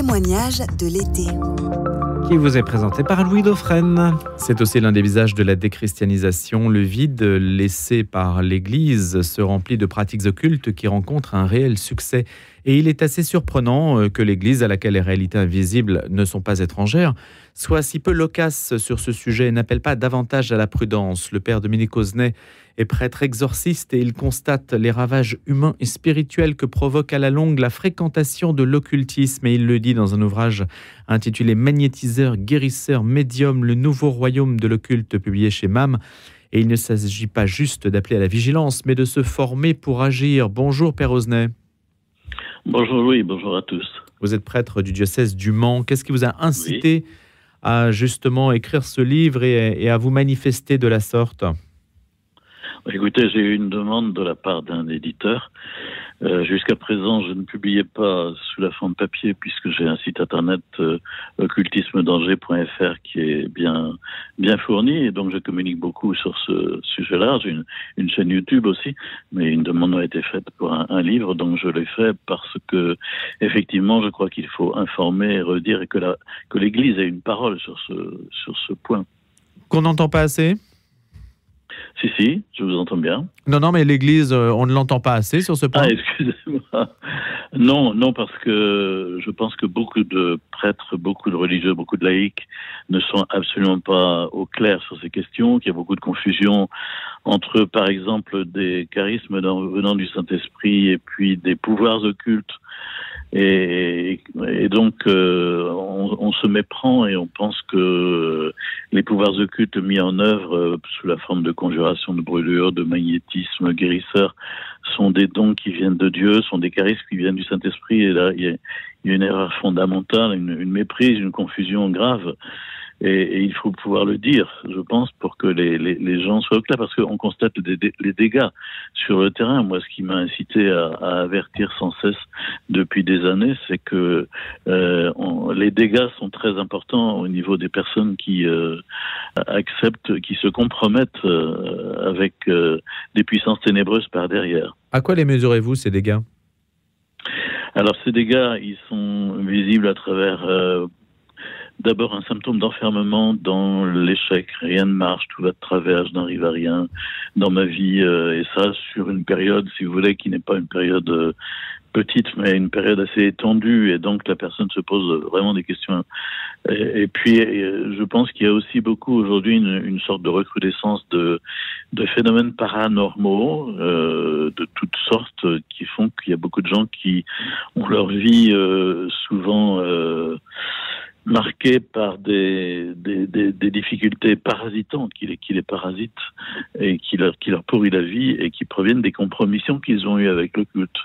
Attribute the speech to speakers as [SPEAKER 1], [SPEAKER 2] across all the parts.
[SPEAKER 1] témoignage de l'été.
[SPEAKER 2] Qui vous est présenté par Louis Dauphren. C'est aussi l'un des visages de la déchristianisation. Le vide laissé par l'Église se remplit de pratiques occultes qui rencontrent un réel succès. Et il est assez surprenant que l'Église, à laquelle les réalités invisibles ne sont pas étrangères, soit si peu loquace sur ce sujet et n'appelle pas davantage à la prudence. Le père Dominique Oznet est prêtre exorciste et il constate les ravages humains et spirituels que provoque à la longue la fréquentation de l'occultisme. Et il le dit dans un ouvrage intitulé « Magnétiseur, guérisseur, médium, le nouveau royaume de l'occulte » publié chez MAM. Et il ne s'agit pas juste d'appeler à la vigilance, mais de se former pour agir. Bonjour Père Oznet.
[SPEAKER 3] Bonjour Louis, bonjour à tous.
[SPEAKER 2] Vous êtes prêtre du diocèse du Mans. Qu'est-ce qui vous a incité à justement écrire ce livre et à vous manifester de la sorte ?
[SPEAKER 3] Écoutez, j'ai eu une demande de la part d'un éditeur. Jusqu'à présent, je ne publiais pas sous la forme papier puisque j'ai un site internet occultismedanger.fr qui est bien fourni et donc je communique beaucoup sur ce sujet-là. J'ai une chaîne YouTube aussi, mais une demande a été faite pour un livre, donc je l'ai fait parce que effectivement, je crois qu'il faut informer et redire et que l'Église ait une parole sur ce point.
[SPEAKER 2] Qu'on n'entend pas assez ?
[SPEAKER 3] Si, je vous entends bien.
[SPEAKER 2] Non, mais l'Église, on ne l'entend pas assez sur ce point.
[SPEAKER 3] Ah, excusez-moi. Non, parce que je pense que beaucoup de prêtres, beaucoup de religieux, beaucoup de laïcs ne sont absolument pas au clair sur ces questions, qu'il y a beaucoup de confusion entre, par exemple, des charismes venant du Saint-Esprit et puis des pouvoirs occultes. Et donc, on se méprend et on pense que les pouvoirs occultes mis en œuvre sous la forme de conjuration, de brûlure, de magnétisme, guérisseur, sont des dons qui viennent de Dieu, sont des charismes qui viennent du Saint-Esprit. Et là, il y a une erreur fondamentale, une méprise, une confusion grave. Et il faut pouvoir le dire, je pense, pour que les gens soient clairs, parce qu'on constate les dégâts sur le terrain. Moi, ce qui m'a incité à avertir sans cesse depuis des années, c'est que les dégâts sont très importants au niveau des personnes qui acceptent, qui se compromettent avec des puissances ténébreuses par derrière.
[SPEAKER 2] À quoi les mesurez-vous, ces dégâts ?
[SPEAKER 3] Alors, ces dégâts, ils sont visibles à travers... D'abord, un symptôme d'enfermement dans l'échec. Rien ne marche, tout va de travers, je n'arrive à rien dans ma vie. Et ça, sur une période, si vous voulez, qui n'est pas une période petite, mais une période assez étendue. Et donc, la personne se pose vraiment des questions. Et puis, je pense qu'il y a aussi beaucoup aujourd'hui une sorte de recrudescence de phénomènes paranormaux de toutes sortes qui font qu'il y a beaucoup de gens qui ont leur vie souvent... marqués par des difficultés parasitantes qui les parasitent et qui leur pourrit la vie et qui proviennent des compromissions qu'ils ont eues avec le culte.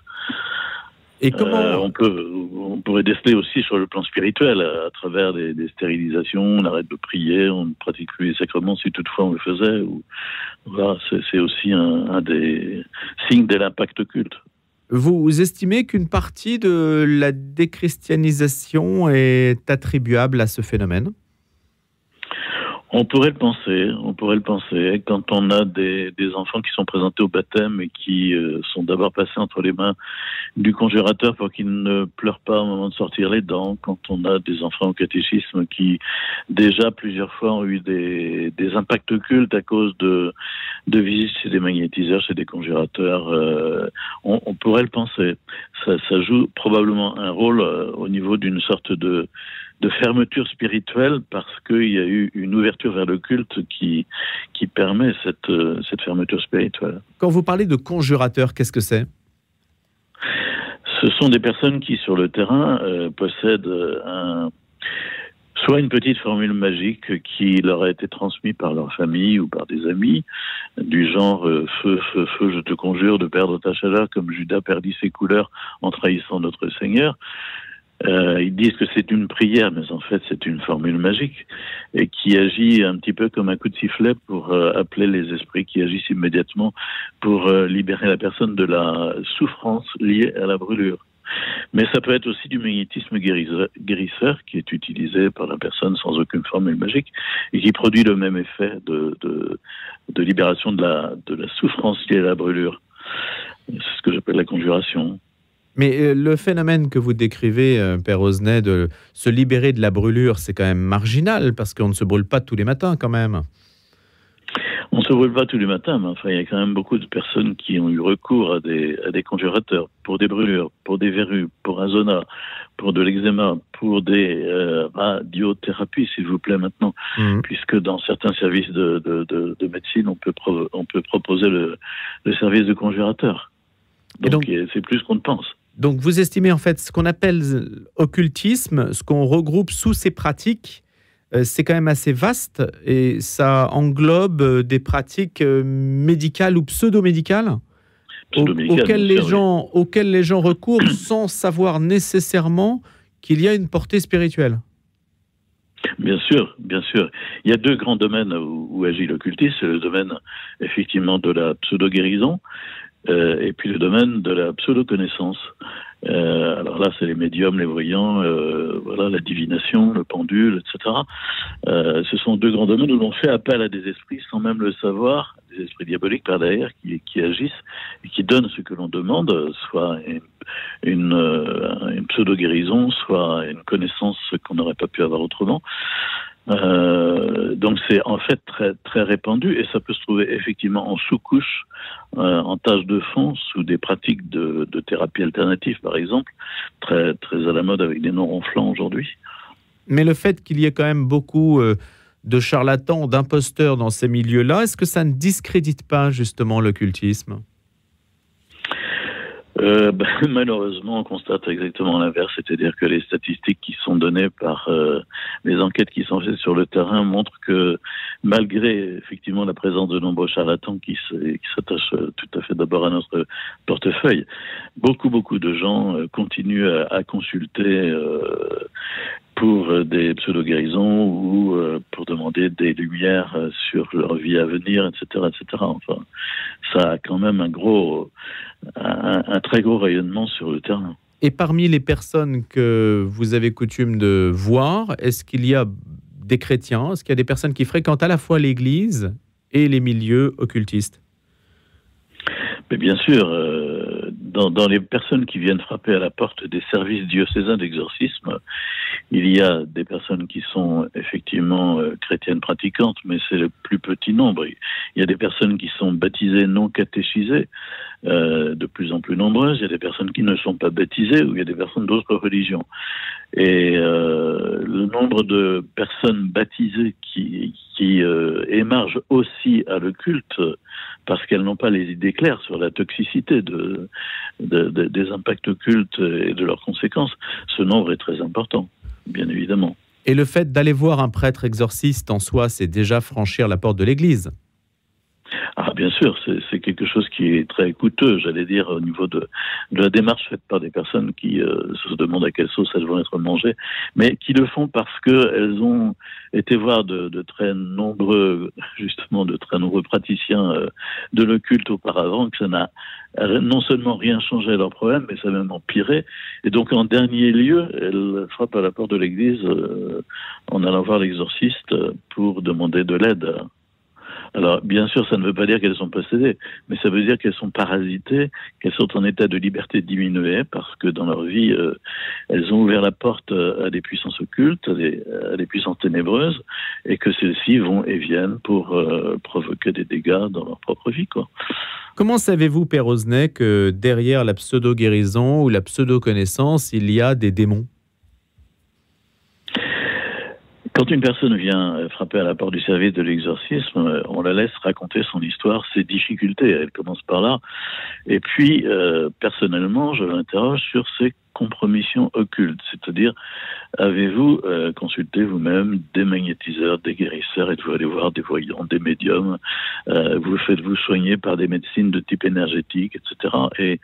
[SPEAKER 2] Et comment
[SPEAKER 3] on pourrait déceler aussi sur le plan spirituel à travers des stérilisations, on arrête de prier, on ne pratique plus les sacrements si toutefois on le faisait. Voilà, c'est aussi un des signes de l'impact culte.
[SPEAKER 2] Vous estimez qu'une partie de la déchristianisation est attribuable à ce phénomène ?
[SPEAKER 3] On pourrait le penser. Quand on a des enfants qui sont présentés au baptême et qui sont d'abord passés entre les mains du conjurateur pour qu'ils ne pleurent pas au moment de sortir les dents, quand on a des enfants au catéchisme qui déjà plusieurs fois ont eu des impacts occultes à cause de visites chez des magnétiseurs, chez des conjurateurs, on pourrait le penser. Ça joue probablement un rôle au niveau d'une sorte de fermeture spirituelle parce qu'il y a eu une ouverture vers le culte qui permet cette fermeture spirituelle.
[SPEAKER 2] Quand vous parlez de conjurateurs, qu'est-ce que c'est ?
[SPEAKER 3] Ce sont des personnes qui, sur le terrain, possèdent soit une petite formule magique qui leur a été transmise par leur famille ou par des amis, du genre feu, je te conjure de perdre ta chaleur comme Judas perdit ses couleurs en trahissant notre Seigneur. Ils disent que c'est une prière, mais en fait c'est une formule magique et qui agit un petit peu comme un coup de sifflet pour appeler les esprits qui agissent immédiatement pour libérer la personne de la souffrance liée à la brûlure. Mais ça peut être aussi du magnétisme guérisseur qui est utilisé par la personne sans aucune formule magique et qui produit le même effet de libération de la souffrance liée à la brûlure. C'est ce que j'appelle la conjuration.
[SPEAKER 2] Mais le phénomène que vous décrivez, Père Osnet, de se libérer de la brûlure, c'est quand même marginal, parce qu'on ne se brûle pas tous les matins quand même.
[SPEAKER 3] On ne se brûle pas tous les matins, mais enfin, il y a quand même beaucoup de personnes qui ont eu recours à des conjurateurs pour des brûlures, pour des verrues, pour un zona, pour de l'eczéma, pour des radiothérapies, s'il vous plaît, maintenant, puisque dans certains services de médecine, on peut proposer le service de conjurateur. Donc c'est plus qu'on ne pense.
[SPEAKER 2] Donc vous estimez en fait ce qu'on appelle occultisme, ce qu'on regroupe sous ces pratiques, c'est quand même assez vaste et ça englobe des pratiques médicales ou pseudo-médicales auxquelles les gens recourent sans savoir nécessairement qu'il y a une portée spirituelle.
[SPEAKER 3] Bien sûr, bien sûr. Il y a deux grands domaines où agit l'occultisme. C'est le domaine effectivement de la pseudo-guérison et puis le domaine de la pseudo-connaissance. Alors là, c'est les médiums, les voyants, la divination, le pendule, etc. Ce sont deux grands domaines où l'on fait appel à des esprits sans même le savoir, des esprits diaboliques par derrière qui agissent et qui donnent ce que l'on demande, soit une pseudo-guérison, soit une connaissance qu'on n'aurait pas pu avoir autrement. Donc c'est en fait très, très répandu et ça peut se trouver effectivement en sous-couche, en tâche de fond, sous des pratiques de thérapie alternative par exemple, très, très à la mode avec des noms ronflants aujourd'hui.
[SPEAKER 2] Mais le fait qu'il y ait quand même beaucoup de charlatans, d'imposteurs dans ces milieux-là, est-ce que ça ne discrédite pas justement l'occultisme ?
[SPEAKER 3] Malheureusement, on constate exactement l'inverse, c'est-à-dire que les statistiques qui sont données par les enquêtes qui sont faites sur le terrain montrent que malgré effectivement la présence de nombreux charlatans qui s'attachent tout à fait d'abord à notre portefeuille, beaucoup de gens continuent à consulter pour des pseudo-guérisons ou pour demander des lumières sur leur vie à venir, etc., etc. Enfin, ça a quand même un très gros rayonnement sur le terrain.
[SPEAKER 2] Et parmi les personnes que vous avez coutume de voir, est-ce qu'il y a des chrétiens, est-ce qu'il y a des personnes qui fréquentent à la fois l'Église et les milieux occultistes ?
[SPEAKER 3] Mais bien sûr, dans les personnes qui viennent frapper à la porte des services diocésains d'exorcisme, il y a des personnes qui sont effectivement chrétiennes pratiquantes, mais c'est le plus petit nombre. Il y a des personnes qui sont baptisées non catéchisées, de plus en plus nombreuses. Il y a des personnes qui ne sont pas baptisées, ou il y a des personnes d'autres religions. Et le nombre de personnes baptisées qui émargent aussi à l'occulte, parce qu'elles n'ont pas les idées claires sur la toxicité des impacts occultes et de leurs conséquences, ce nombre est très important, bien évidemment.
[SPEAKER 2] Et le fait d'aller voir un prêtre exorciste en soi, c'est déjà franchir la porte de l'Église ?
[SPEAKER 3] Ah, bien sûr, c'est quelque chose qui est très coûteux, j'allais dire, au niveau de la démarche faite par des personnes qui se demandent à quelle sauce elles vont être mangées, mais qui le font parce qu'elles ont été voir de très nombreux praticiens de l'occulte auparavant, que ça n'a non seulement rien changé à leur problème, mais ça a même empiré. Et donc, en dernier lieu, elles frappent à la porte de l'église en allant voir l'exorciste pour demander de l'aide. Alors, bien sûr, ça ne veut pas dire qu'elles sont possédées, mais ça veut dire qu'elles sont parasitées, qu'elles sont en état de liberté diminuée, parce que dans leur vie, elles ont ouvert la porte à des puissances occultes, à des puissances ténébreuses, et que celles-ci vont et viennent pour provoquer des dégâts dans leur propre vie, quoi.
[SPEAKER 2] Comment savez-vous, Père Osnet, que derrière la pseudo-guérison ou la pseudo-connaissance, il y a des démons ?
[SPEAKER 3] Quand une personne vient frapper à la porte du service de l'exorcisme, on la laisse raconter son histoire, ses difficultés. Elle commence par là. Et puis, personnellement, je l'interroge sur ses compromissions occultes. C'est-à-dire, avez-vous consulté vous-même des magnétiseurs, des guérisseurs, êtes-vous allé voir des voyants, des médiums, vous faites-vous soigner par des médecines de type énergétique, etc. Et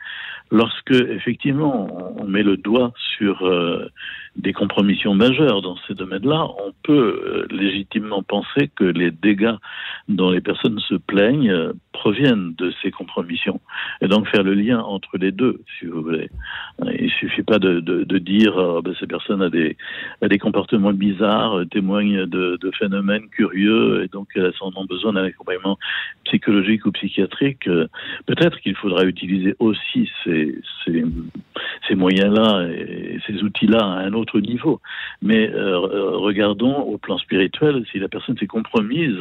[SPEAKER 3] lorsque, effectivement, on met le doigt sur des compromissions majeures dans ces domaines-là, on peut légitimement penser que les dégâts dont les personnes se plaignent proviennent de ces compromissions. Et donc faire le lien entre les deux, si vous voulez. Il ne suffit pas de dire ces personnes ont des comportements bizarres, témoignent de phénomènes curieux, et donc elles ont besoin d'un accompagnement psychologique ou psychiatrique. Peut-être qu'il faudra utiliser aussi ces moyens-là et ces outils-là à un autre niveau. Mais regardons au plan spirituel si la personne s'est compromise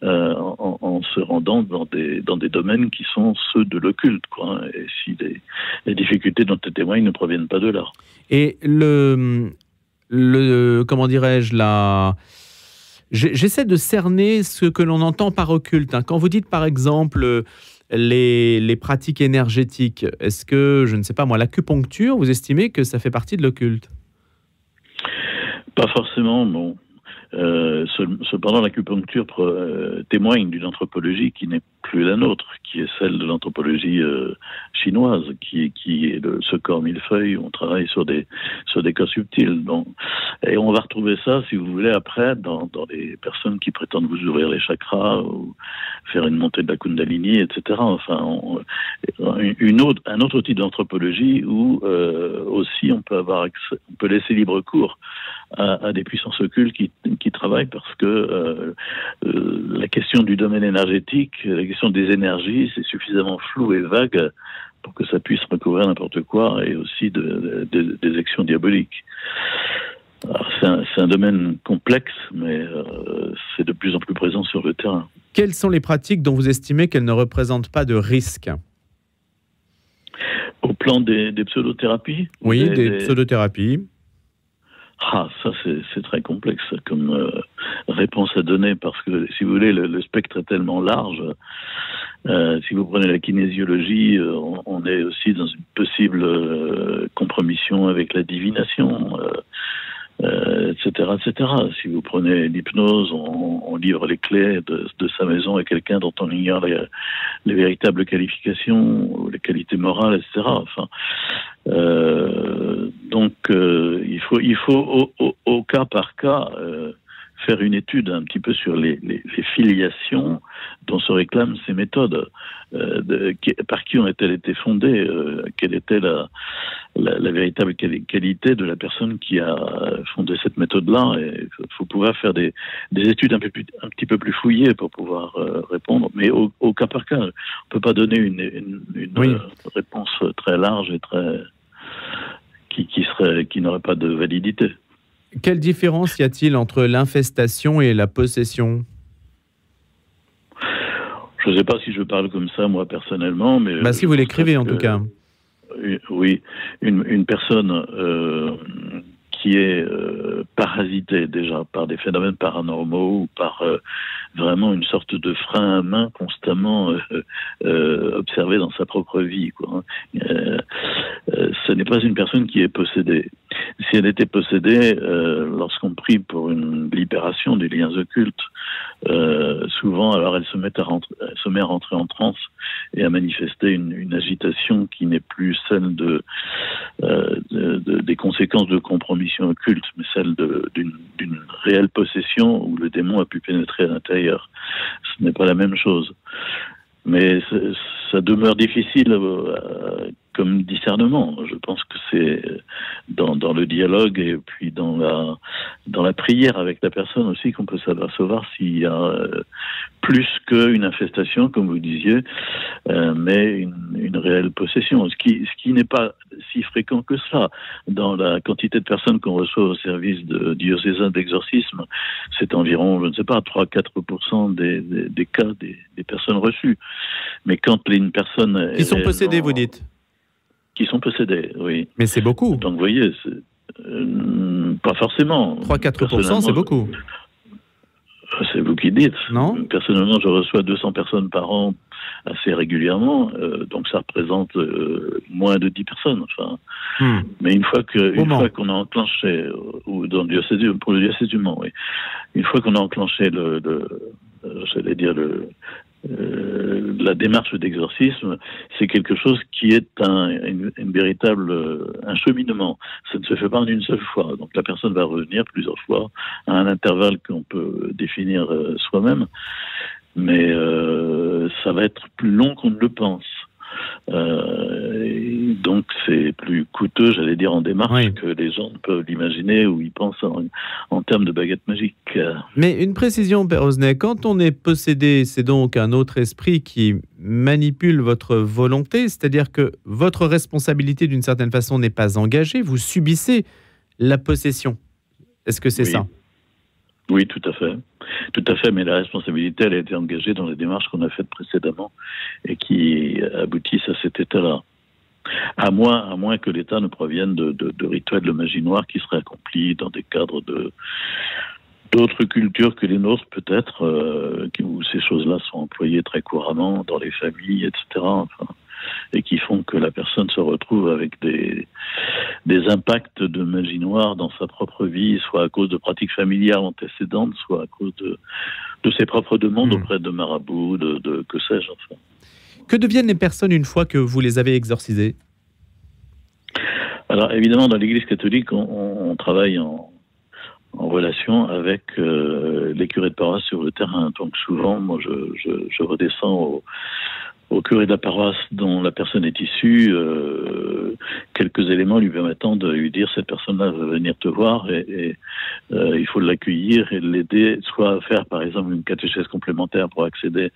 [SPEAKER 3] en se rendant dans des domaines qui sont ceux de l'occulte, quoi, et si les difficultés dont elle témoigne ne proviennent pas de là.
[SPEAKER 2] Et comment dirais-je, j'essaie de cerner ce que l'on entend par occulte. Quand vous dites, par exemple, les pratiques énergétiques, est-ce que, je ne sais pas moi, l'acupuncture, vous estimez que ça fait partie de l'occulte?
[SPEAKER 3] Pas forcément, non. Cependant, l'acupuncture témoigne d'une anthropologie qui n'est plus la nôtre, qui est celle de l'anthropologie chinoise, qui est ce corps millefeuille où on travaille sur des cas subtils. Donc, et on va retrouver ça, si vous voulez, après, dans les personnes qui prétendent vous ouvrir les chakras ou faire une montée de la Kundalini, etc. Enfin, un autre type d'anthropologie où aussi on peut laisser libre cours à des puissances occultes qui travaillent, parce que la question du domaine énergétique, la question des énergies, c'est suffisamment flou et vague pour que ça puisse recouvrir n'importe quoi, et aussi des actions diaboliques. C'est un domaine complexe, mais c'est de plus en plus présent sur le terrain.
[SPEAKER 2] Quelles sont les pratiques dont vous estimez qu'elles ne représentent pas de risque?
[SPEAKER 3] Au plan des pseudothérapies?
[SPEAKER 2] Oui, des pseudothérapies.
[SPEAKER 3] Ça c'est très complexe comme réponse à donner, parce que, si vous voulez, le spectre est tellement large. Si vous prenez la kinésiologie, on est aussi dans une possible compromission avec la divination, etc., etc. Si vous prenez l'hypnose, on livre les clés de sa maison à quelqu'un dont on ignore les véritables qualifications, ou les qualités morales, etc. Enfin, donc il faut au cas par cas faire une étude un petit peu sur les filiations dont se réclament ces méthodes, par qui ont-elles été fondées, quelle était la véritable qualité de la personne qui a fondé cette méthode-là. Et il faut pouvoir faire des études un petit peu plus fouillées pour pouvoir répondre, mais au cas par cas. On ne peut pas donner une réponse très large et qui n'aurait pas de validité.
[SPEAKER 2] Quelle différence y a-t-il entre l'infestation et la possession?
[SPEAKER 3] Je ne sais pas si je parle comme ça, moi, personnellement, mais...
[SPEAKER 2] si vous l'écrivez, en tout cas.
[SPEAKER 3] Oui, une personne qui est parasitée déjà par des phénomènes paranormaux, ou par vraiment une sorte de frein à main constamment observé dans sa propre vie, quoi. Ce n'est pas une personne qui est possédée. Si elle était possédée, lorsqu'on prie pour une libération des liens occultes, souvent, alors elle se met à rentrer en transe et à manifester une agitation qui n'est plus celle des conséquences de compromission occulte, mais celle d'une réelle possession où le démon a pu pénétrer à l'intérieur. Ce n'est pas la même chose. Mais ça demeure difficile comme discernement. Je pense que c'est dans le dialogue et puis dans la prière avec la personne aussi qu'on peut savoir s'il y a plus qu'une infestation, comme vous disiez, mais une réelle possession. Ce qui n'est pas si fréquent que ça. Dans la quantité de personnes qu'on reçoit au service de diocésain d'exorcisme, c'est environ, je ne sais pas, 3-4% des cas des personnes reçues. Mais quand une personne...
[SPEAKER 2] Qui sont possédées, vous dites?
[SPEAKER 3] Qui sont possédés, oui.
[SPEAKER 2] Mais c'est beaucoup.
[SPEAKER 3] Donc, vous voyez, pas forcément.
[SPEAKER 2] 3-4%, c'est beaucoup.
[SPEAKER 3] C'est vous qui dites.
[SPEAKER 2] Non ?
[SPEAKER 3] Personnellement, je reçois 200 personnes par an assez régulièrement, donc ça représente moins de 10 personnes. Enfin, mais une fois qu'on a enclenché, ou dans le diocèse, pour le diocèse du Mans, oui, une fois qu'on a enclenché la démarche d'exorcisme, c'est quelque chose qui est un véritable cheminement. Ça ne se fait pas en une seule fois. Donc la personne va revenir plusieurs fois à un intervalle qu'on peut définir soi-même, mais ça va être plus long qu'on ne le pense. Donc c'est plus coûteux, j'allais dire, en démarche
[SPEAKER 2] Oui.
[SPEAKER 3] que les gens ne peuvent l'imaginer ou ils pensent en termes de baguette magique.
[SPEAKER 2] Mais une précision, Père Osnet, quand on est possédé, c'est donc un autre esprit qui manipule votre volonté, c'est-à-dire que votre responsabilité d'une certaine façon n'est pas engagée, vous subissez la possession. Est-ce que c'est
[SPEAKER 3] Oui.
[SPEAKER 2] ça ?
[SPEAKER 3] Oui, tout à fait. Tout à fait, mais la responsabilité, elle a été engagée dans les démarches qu'on a faites précédemment et qui aboutissent à cet état-là. À moins que l'État ne provienne de rituels de magie noire qui seraient accomplis dans des cadres d'autres cultures que les nôtres, peut-être, où ces choses-là sont employées très couramment dans les familles, etc. Enfin, et qui font que la personne se retrouve avec des impacts de magie noire dans sa propre vie, soit à cause de pratiques familiales antécédentes, soit à cause de ses propres demandes auprès de marabouts, que sais-je. Enfin.
[SPEAKER 2] Que deviennent les personnes une fois que vous les avez exorcisées ?
[SPEAKER 3] Alors évidemment, dans l'Église catholique, on travaille en relation avec les curés de paroisse sur le terrain. Donc souvent, moi, je redescends au curé de la paroisse dont la personne est issue, quelques éléments lui permettant de lui dire cette personne-là va venir te voir et il faut l'accueillir et l'aider, soit à faire par exemple une catéchèse complémentaire pour accéder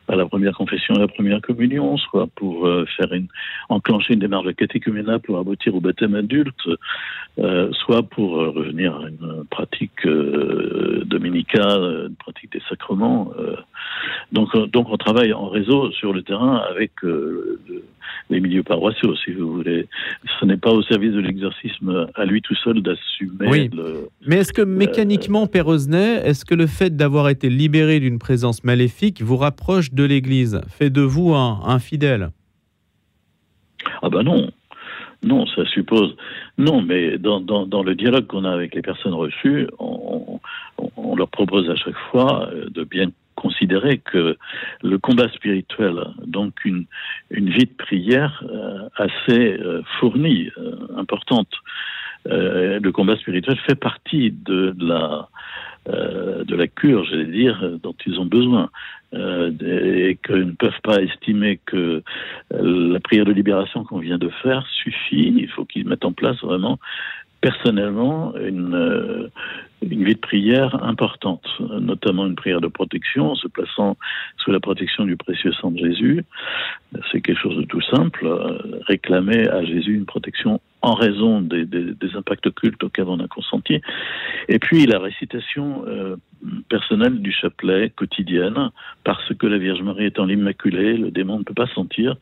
[SPEAKER 3] à la première confession et à la première communion, soit pour enclencher une démarche de catéchuménat pour aboutir au baptême adulte, soit pour revenir à une pratique dominicale, une pratique des sacrements. Donc on travaille en réseau sur le terrain avec les milieux paroissiaux, si vous voulez. Ce n'est pas au service de l'exorcisme à lui tout seul d'assumer.
[SPEAKER 2] Oui. Mais est-ce que mécaniquement, Père Osnet, est-ce que le fait d'avoir été libéré d'une présence maléfique vous rapproche de l'Église, fait de vous un fidèle ?
[SPEAKER 3] Ah ben non. Non, ça suppose... Non, mais dans le dialogue qu'on a avec les personnes reçues, on leur propose à chaque fois de bien considérer que le combat spirituel, donc une vie de prière assez fournie, importante, le combat spirituel fait partie de la cure, j'allais dire, dont ils ont besoin, et qu'ils ne peuvent pas estimer que la prière de libération qu'on vient de faire suffit. Il faut qu'ils mettent en place vraiment personnellement une vie de prière importante, notamment une prière de protection, en se plaçant sous la protection du précieux sang de Jésus. C'est quelque chose de tout simple, réclamer à Jésus une protection en raison des impacts occultes auxquels on a consenti. Et puis la récitation personnelle du chapelet quotidienne, parce que la Vierge Marie étant l'Immaculée, le démon ne peut pas sentir.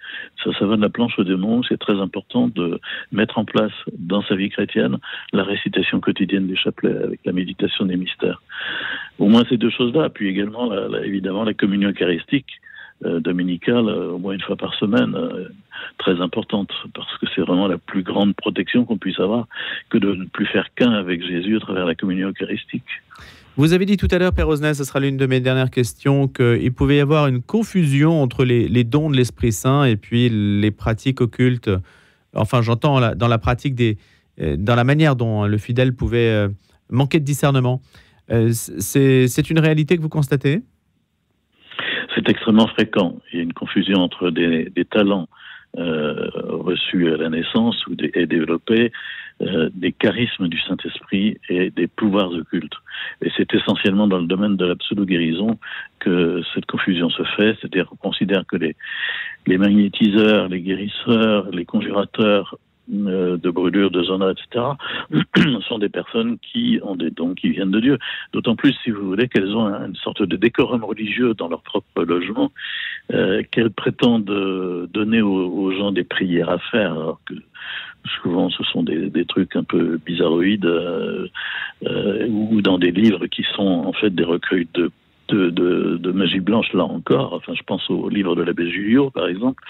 [SPEAKER 3] Ça va de la planche au démon. C'est très important de mettre en place dans sa vie chrétienne la récitation quotidienne du chapelet avec la méditation des mystères. Au moins ces deux choses-là, puis également évidemment la communion eucharistique dominicale, au moins une fois par semaine, très importante, parce que c'est vraiment la plus grande protection qu'on puisse avoir que de ne plus faire qu'un avec Jésus à travers la communion eucharistique.
[SPEAKER 2] Vous avez dit tout à l'heure, Père Osnet, ce sera l'une de mes dernières questions, qu'il pouvait y avoir une confusion entre les dons de l'Esprit Saint et puis les pratiques occultes. Enfin, j'entends dans la pratique dans la manière dont le fidèle pouvait manquer de discernement. C'est une réalité que vous constatez ?
[SPEAKER 3] C'est extrêmement fréquent. Il y a une confusion entre des talents reçus à la naissance et développés, des charismes du Saint-Esprit et des pouvoirs occultes. Et c'est essentiellement dans le domaine de l'absolu-guérison que cette confusion se fait, c'est-à-dire qu'on considère que les magnétiseurs, les guérisseurs, les conjurateurs de brûlures, de zones, etc., sont des personnes qui ont des dons qui viennent de Dieu. D'autant plus, si vous voulez, qu'elles ont une sorte de décorum religieux dans leur propre logement, qu'elles prétendent donner aux gens des prières à faire, alors que souvent ce sont des trucs un peu bizarroïdes, ou dans des livres qui sont en fait des recueils de magie blanche, là encore. Enfin, je pense au livre de l'abbé Julliot, par exemple,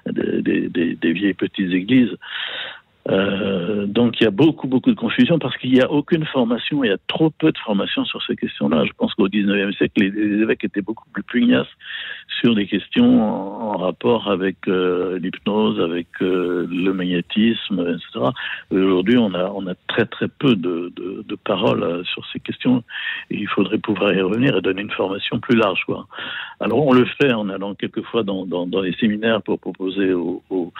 [SPEAKER 3] des vieilles petites églises. Donc il y a beaucoup de confusion parce qu'il n'y a aucune formation, il y a trop peu de formation sur ces questions-là. Je pense qu'au 19e siècle, les évêques étaient beaucoup plus pugnaces sur des questions en rapport avec l'hypnose, avec le magnétisme, etc. Aujourd'hui, on a très peu de paroles sur ces questions et il faudrait pouvoir y revenir et donner une formation plus large, quoi. Alors on le fait en allant quelquefois dans les séminaires pour proposer aux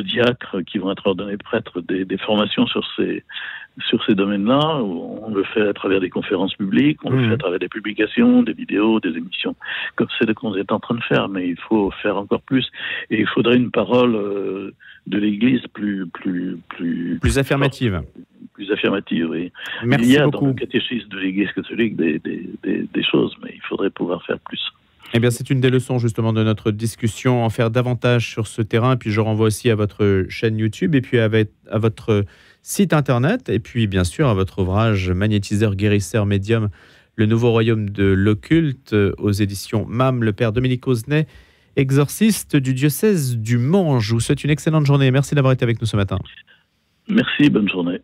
[SPEAKER 3] diacres qui vont être ordonnés prêtres des formations sur ces domaines-là. On le fait à travers des conférences publiques, on le fait à travers des publications, des vidéos, des émissions, comme c'est qu'on est en train de faire, mais il faut faire encore plus. Et il faudrait une parole de l'Église plus
[SPEAKER 2] affirmative.
[SPEAKER 3] Plus affirmative, oui.
[SPEAKER 2] Merci
[SPEAKER 3] il y a
[SPEAKER 2] beaucoup.
[SPEAKER 3] Dans le catéchisme de l'Église catholique des choses, mais il faudrait pouvoir faire plus.
[SPEAKER 2] Eh bien, c'est une des leçons justement de notre discussion, en faire davantage sur ce terrain. Et puis, je renvoie aussi à votre chaîne YouTube et puis à votre site internet. Et puis, bien sûr, à votre ouvrage Magnétiseur, guérisseur, médium, le nouveau royaume de l'occulte aux éditions MAM, le père Dominique Osnay, exorciste du diocèse du Mans. Je vous souhaite une excellente journée. Merci d'avoir été avec nous ce matin.
[SPEAKER 3] Merci, bonne journée.